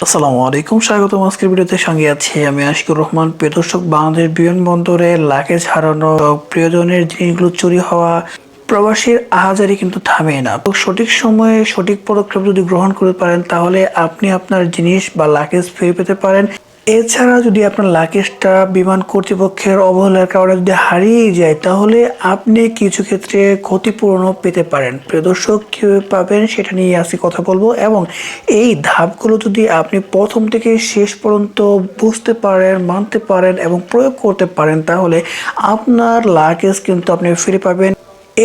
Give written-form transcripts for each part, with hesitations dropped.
আসসালামু আলাইকুম, স্বাগতম আজকের ভিডিওতে। সঙ্গে আছি আমি আশিকুর রহমান। প্রিয় দর্শক, বাংলাদেশ বিমানবন্দরে লাগেজ হারানো, প্রিয়জনের জিনিসগুলো চুরি হওয়া, প্রবাসীর আহাজারি কিন্তু থামে না। তো সঠিক সময়ে সঠিক পদক্ষেপ যদি গ্রহণ করতে পারেন তাহলে আপনি আপনার জিনিস বা লাগেজ ফিরে পেতে পারেন। এছাড়া যদি আপনার লাগেজটা বিমান কর্তৃপক্ষের অবহেলার কারণে যদি হারিয়ে যায় তাহলে আপনি কিছু ক্ষেত্রে ক্ষতিপূরণও পেতে পারেন। প্রিয় দর্শক, কীভাবে পাবেন সেটা নিয়ে আজকে কথা বলবো, এবং এই ধাপগুলো যদি আপনি প্রথম থেকে শেষ পর্যন্ত বুঝতে পারেন, মানতে পারেন এবং প্রয়োগ করতে পারেন তাহলে আপনার লাগেজ কিন্তু আপনি ফিরে পাবেন।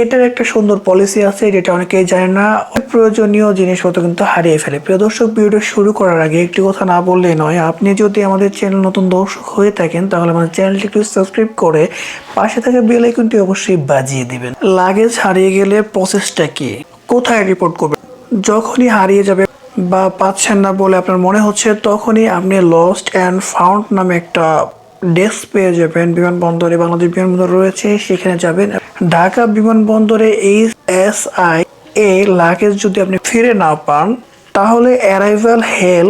এটার একটা সুন্দর পলিসি আছে যেটা অনেকেই জানে না। প্রয়োজনীয় জিনিসপত্র কিন্তু হারিয়ে ফেলে। প্রিয় দর্শক, ভিডিও শুরু করার আগে একটি কথা না বললেই নয়। আপনি যদি আমাদের চ্যানেল নতুন দর্শক হয়ে থাকেন তাহলে আমাদের চ্যানেলটি একটু সাবস্ক্রাইব করে পাশে থাকা বেল আইকনটি অবশ্যই বাজিয়ে দিবেন। লাগেজ হারিয়ে গেলে প্রসেসটা কি, কোথায় রিপোর্ট করবেন? যখনই হারিয়ে যাবে বা পাচ্ছেন না বলে আপনার মনে হচ্ছে তখনই আপনি লস্ট অ্যান্ড ফাউন্ড নামে একটা ডেস্ক পেয়ে যাবেন বিমানবন্দরে। বাংলাদেশ বিমানবন্দর রয়েছে, সেখানে যাবেন। ঢাকা বিমানবন্দরে HSI এ লাগেজ যদি আপনি ফিরে না পান তাহলে অ্যারাইভাল হেল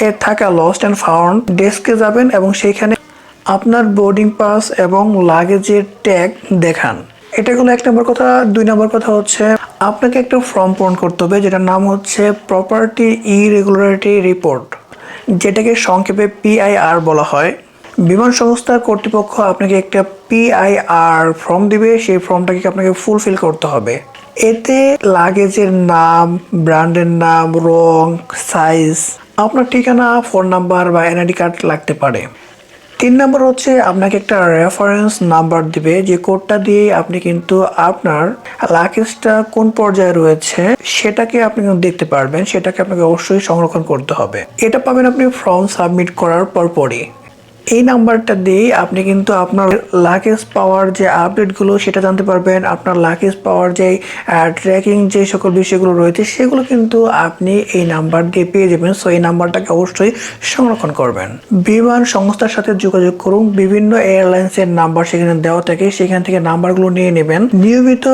এ থাকা লস্ট অ্যান্ড ফাউন্ড ডেস্কে যাবেন এবং সেইখানে আপনার বোর্ডিং পাস এবং লাগেজের ট্যাগ দেখান। এটা হলো 1 নম্বর কথা। 2 নম্বর কথা হচ্ছে আপনাকে একটা ফর্ম পূরণ করতে হবে যেটার নাম হচ্ছে প্রপার্টি ইরেগুলারিটি রিপোর্ট, যেটাকে সংক্ষেপে PIR বলা হয়। বিমান সংস্থার কর্তৃপক্ষ আপনাকে একটা PIR ফর্ম দিবে, সেই ফর্মটাকে আপনাকে ফুলফিল করতে হবে। এতে লাগেজের নাম, ব্র্যান্ডের নাম, রং, সাইজ, আপনার ঠিকানা, ফোন নাম্বার বা NID কার্ড লাগতে পারে। 3 নম্বর হচ্ছে আপনাকে একটা রেফারেন্স নাম্বার দিবে, যে কোডটা দিয়ে আপনি কিন্তু আপনার লাগেজটা কোন পর্যায়ে রয়েছে সেটাকে আপনি দেখতে পারবেন। সেটাকে আপনাকে অবশ্যই সংরক্ষণ করতে হবে। এটা পাবেন আপনি ফর্ম সাবমিট করার পরপরই। এই নাম্বারটা দিয়ে আপনি কিন্তু আপনার লাগেজ পাওয়ার যে আপডেটগুলো সেটা জানতে পারবেন। আপনার লাগেজ পাওয়ার যে ট্র্যাকিং যে সকল বিষয়গুলো রয়েছে সেগুলো কিন্তু আপনি এই নাম্বার দিয়ে পেয়ে যাবেন। সো এই নাম্বারটাকে অবশ্যই সংরক্ষণ করবেন। বিমান সংস্থার সাথে যোগাযোগ করুন। বিভিন্ন এয়ারলাইন্সের নাম্বার সেখানে দেওয়া থাকে, সেখান থেকে নাম্বারগুলো নিয়ে নেবেন। নিয়মিত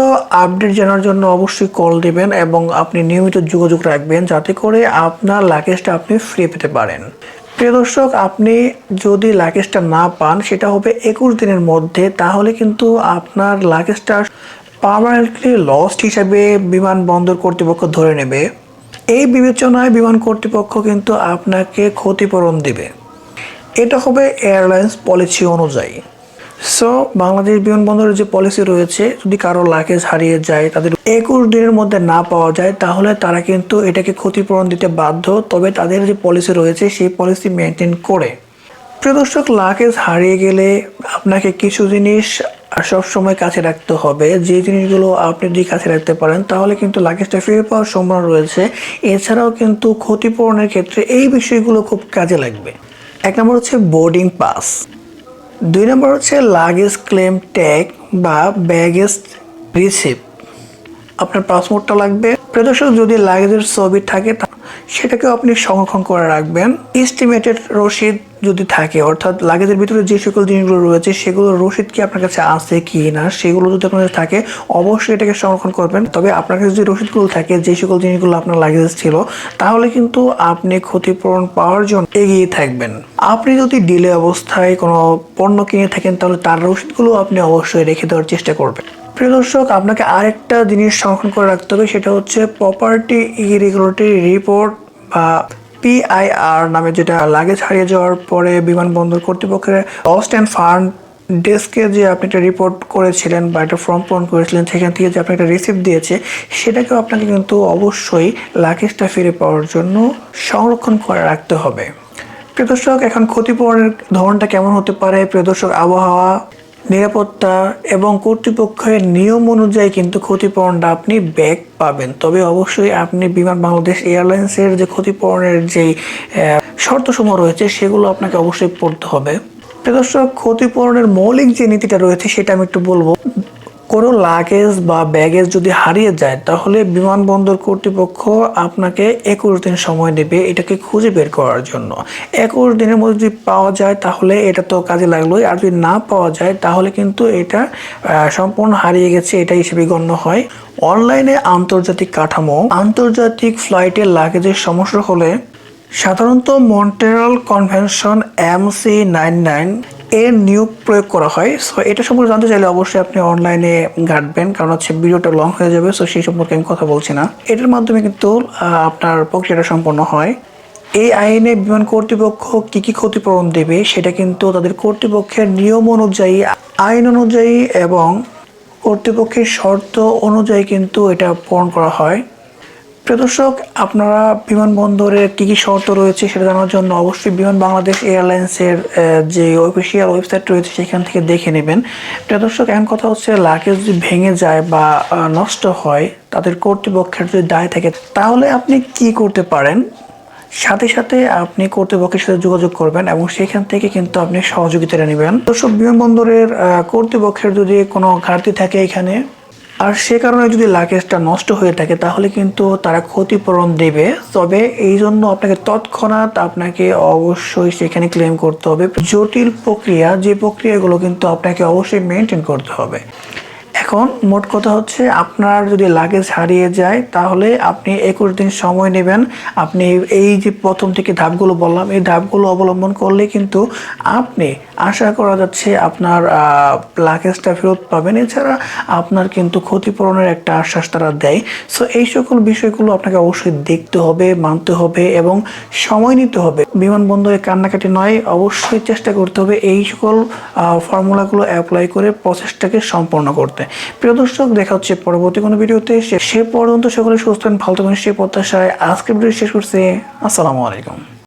আপডেট জানার জন্য অবশ্যই কল দিবেন এবং আপনি নিয়মিত যোগাযোগ রাখবেন যাতে করে আপনার লাগেজটা আপনি ফিরে পেতে পারেন। প্রিয় দর্শক, আপনি যদি লাগেজটা না পান সেটা হবে 21 দিনের মধ্যে, তাহলে কিন্তু আপনার লাগেজটা পার্মানেন্টলি লস্ট হিসাবে বিমানবন্দর কর্তৃপক্ষ ধরে নেবে। এই বিবেচনায় বিমান কর্তৃপক্ষ কিন্তু আপনাকে ক্ষতিপূরণ দিবে। এটা হবে এয়ারলাইন্স পলিসি অনুযায়ী। সো বাংলাদেশ বিমানবন্দরের যে পলিসি রয়েছে, যদি কারো লাগেজ হারিয়ে যায়, তাদের 21 দিনের মধ্যে না পাওয়া যায় তাহলে তারা কিন্তু এটাকে ক্ষতিপূরণ দিতে বাধ্য, তবে তাদের যে পলিসি রয়েছে সেই পলিসি মেনটেন করে। প্রিয় দর্শক, লাগেজ হারিয়ে গেলে আপনাকে কিছু জিনিস সবসময় কাছে রাখতে হবে। যে জিনিসগুলো আপনি যদি কাছে রাখতে পারেন তাহলে কিন্তু লাগেজটা ফিরে পাওয়ার সম্ভাবনা রয়েছে। এছাড়াও কিন্তু ক্ষতিপূরণের ক্ষেত্রে এই বিষয়গুলো খুব কাজে লাগবে। 1 নম্বর হচ্ছে বোর্ডিং পাস। 2 নম্বর হচ্ছে লাগেজ ক্লেম ট্যাগ বা ব্যাগেজ রিসিপ্ট। আপনার পাসপোর্টটা লাগবে। প্রিয় দর্শক, যদি লাগেজের ছবি থাকে সেটাকেও আপনি সংরক্ষণ করে রাখবেন। এস্টিমেটেড রসিদ যদি থাকে, অর্থাৎ লাগেজের ভিতরে যে সকল জিনিসগুলো রয়েছে সেগুলোর রসিদ কি আপনার কাছে আছে কি না, সেগুলো যদি আপনার কাছে থাকে অবশ্যই এটাকে সংরক্ষণ করবেন। তবে আপনার কাছে যে রসিদগুলো থাকে, যে সকল জিনিসগুলো আপনার লাগেজ ছিল, তাহলে কিন্তু আপনি ক্ষতিপূরণ পাওয়ার জন্য এগিয়ে থাকবেন। আপনি যদি ডিলে অবস্থায় কোনো পণ্য কিনে থাকেন তাহলে তার রসিদগুলো আপনি অবশ্যই রেখে দেওয়ার চেষ্টা করবেন। প্রিয় দর্শক, আপনাকে আরেকটা জিনিস সংরক্ষণ করে রাখতে হবে, সেটা হচ্ছে প্রপার্টি ইরেগুলারিটি রিপোর্ট বা PIR নামে, যেটা লাগেজ হারিয়ে যাওয়ার পরে বিমানবন্দর কর্তৃপক্ষের লস্ট অ্যান্ড ফাউন্ড ডেস্কে যে আপনি একটা রিপোর্ট করেছিলেন বা একটা ফর্ম পূরণ করেছিলেন, সেখান থেকে যে আপনি একটা রিসিপ্ট দিয়েছে সেটাকেও আপনাকে কিন্তু অবশ্যই লাগেজটা ফিরে পাওয়ার জন্য সংরক্ষণ করে রাখতে হবে। প্রিয় দর্শক, এখন ক্ষতিপূরণের ধরনটা কেমন হতে পারে? প্রিয় দর্শক, আবহাওয়া, নিরাপত্তা এবং কর্তৃপক্ষের নিয়ম অনুযায়ী কিন্তু ক্ষতিপূরণটা আপনি ব্যাক পাবেন। তবে অবশ্যই আপনি বিমান বাংলাদেশ এয়ারলাইন্সের যে ক্ষতিপূরণের যেই শর্তসমূহ রয়েছে সেগুলো আপনাকে অবশ্যই পড়তে হবে। প্রিয় দর্শক, ক্ষতিপূরণের মৌলিক যে নীতিটা রয়েছে সেটা আমি একটু বলবো। কোনো লাগেজ বা ব্যাগেজ যদি হারিয়ে যায় তাহলে বিমানবন্দর কর্তৃপক্ষ আপনাকে 21 দিন সময় দেবে এটাকে খুঁজে বের করার জন্য। 21 দিনের মধ্যে যদি পাওয়া যায় তাহলে এটা তো কাজে লাগলোই, আর যদি না পাওয়া যায় তাহলে কিন্তু এটা সম্পূর্ণ হারিয়ে গেছে এটা হিসেবে গণ্য হয়। অনলাইনে আন্তর্জাতিক কাঠামো, আন্তর্জাতিক ফ্লাইটে লাগেজের সমস্যা হলে সাধারণত মন্ট্রিয়াল কনভেনশন MC99 এর নিয়োগ প্রয়োগ করা হয়। সো এটা সম্পর্কে জানতে চাইলে অবশ্যই আপনি অনলাইনে ঘাঁটবেন, কারণ হচ্ছে ভিডিওটা লং হয়ে যাবে। সো সেই সম্পর্কে আমি কথা বলছি না। এটার মাধ্যমে কিন্তু আপনার প্রক্রিয়াটা সম্পন্ন হয়। এই আইনে বিমান কর্তৃপক্ষ কি কি ক্ষতিপূরণ দেবে সেটা কিন্তু তাদের কর্তৃপক্ষের নিয়ম অনুযায়ী, আইন অনুযায়ী এবং কর্তৃপক্ষের শর্ত অনুযায়ী কিন্তু এটা পূরণ করা হয়। প্রিয় দর্শক, আপনারা বিমানবন্দরে কি কি শর্ত রয়েছে সেটা জানার জন্য অবশ্যই বিমান বাংলাদেশ এয়ারলাইন্সের যে অফিসিয়াল ওয়েবসাইট রয়েছে সেখান থেকে দেখে নেবেন। প্রিয় দর্শক, এখন কথা হচ্ছে লাগেজ যদি ভেঙে যায় বা নষ্ট হয়, তাদের কর্তৃপক্ষের যদি দায় থাকে, তাহলে আপনি কি করতে পারেন? সাথে সাথে আপনি কর্তৃপক্ষের সাথে যোগাযোগ করবেন এবং সেখান থেকে কিন্তু আপনি সহযোগিতা নেবেন। দর্শক, বিমানবন্দরের কর্তৃপক্ষের যদি কোনো ঘাটতি থাকে এখানে, আর সে কারণে যদি লাগেজটা নষ্ট হয়ে থাকে, তাহলে কিন্তু তারা ক্ষতিপূরণ দেবে। তবে এই জন্য আপনাকে তৎক্ষণাৎ আপনাকে অবশ্যই সেখানে ক্লেম করতে হবে। জটিল প্রক্রিয়া, যে প্রক্রিয়াগুলো কিন্তু আপনাকে অবশ্যই মেনটেন করতে হবে। এখন মোট কথা হচ্ছে, আপনার যদি লাগেজ হারিয়ে যায় তাহলে আপনি 21 দিন সময় নেবেন। আপনি এই যে প্রথম থেকে ধাপগুলো বললাম, এই ধাপগুলো অবলম্বন করলে কিন্তু আপনি আশা করা যাচ্ছে আপনার লাগেজটা ফেরত পাবেন। এছাড়া আপনার কিন্তু ক্ষতিপূরণের একটা আশ্বাস তারা দেয়। সো এই সকল বিষয়গুলো আপনাকে অবশ্যই দেখতে হবে, মানতে হবে এবং সময় নিতে হবে। বিমানবন্দরে কান্নাকাটি নয়, অবশ্যই চেষ্টা করতে হবে এই সকল ফর্মুলাগুলো অ্যাপ্লাই করে প্রসেসটাকে সম্পন্ন করতে। প্রিয় দর্শক, দেখা হচ্ছে পরবর্তী কোনো ভিডিওতে। সে পর্যন্ত সকলে সুস্থ ভালো থাকবেন সেই প্রত্যাশায় আজকের ভিডিও শেষ করছি। আসসালামু আলাইকুম।